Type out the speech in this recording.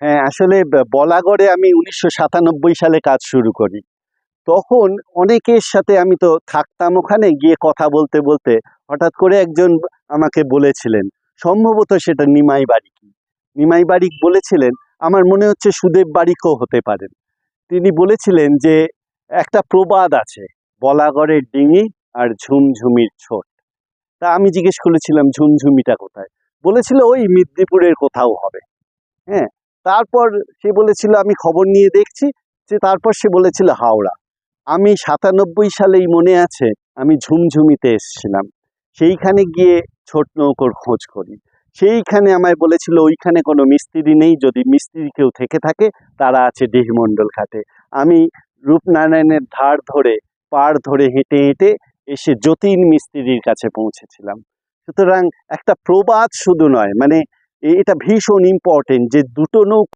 হ্যাঁ, আসলে বলাগড়ে আমি ১৯৯৭ সালে কাজ শুরু করি। তখন অনেকের সাথে আমি তো থাকতাম ওখানে, গিয়ে কথা বলতে বলতে হঠাৎ করে একজন আমাকে বলেছিলেন, সম্ভবত সেটা নিমাই বারিক। নিমাই বারিক বলেছিলেন, আমার মনে হচ্ছে সুদেব বারিকও হতে পারেন। তিনি বলেছিলেন যে একটা প্রবাদ আছে, বলাগড়ের ডিঙি আর ঝুমঝুমির ছোট। তা আমি জিজ্ঞেস করেছিলাম ঝুমঝুমিটা কোথায়? বলেছিল ওই মেদিনীপুরের কোথাও হবে। হ্যাঁ, তারপর সে বলেছিল আমি খবর নিয়ে দেখছি, যে তারপর সে বলেছিল হাওড়া। আমি ৯৭ সালেই মনে আছে আমি ঝুমঝুমিতে এসেছিলাম, সেইখানে গিয়ে ছোট নৌকোর খোঁজ করি। সেইখানে আমায় বলেছিল ওইখানে কোনো মিস্ত্রি নেই, যদি মিস্ত্রি কেউ থেকে থাকে তারা আছে ডিহিমণ্ডল ঘাটে। আমি রূপনারায়ণের পাড় ধরে হেঁটে হেঁটে এসে যতীন মিস্ত্রির কাছে পৌঁছেছিলাম। সুতরাং একটা প্রবাদ শুধু নয়, মানে এটা ভীষণ ইম্পর্টেন্ট যে দুটো নৌকো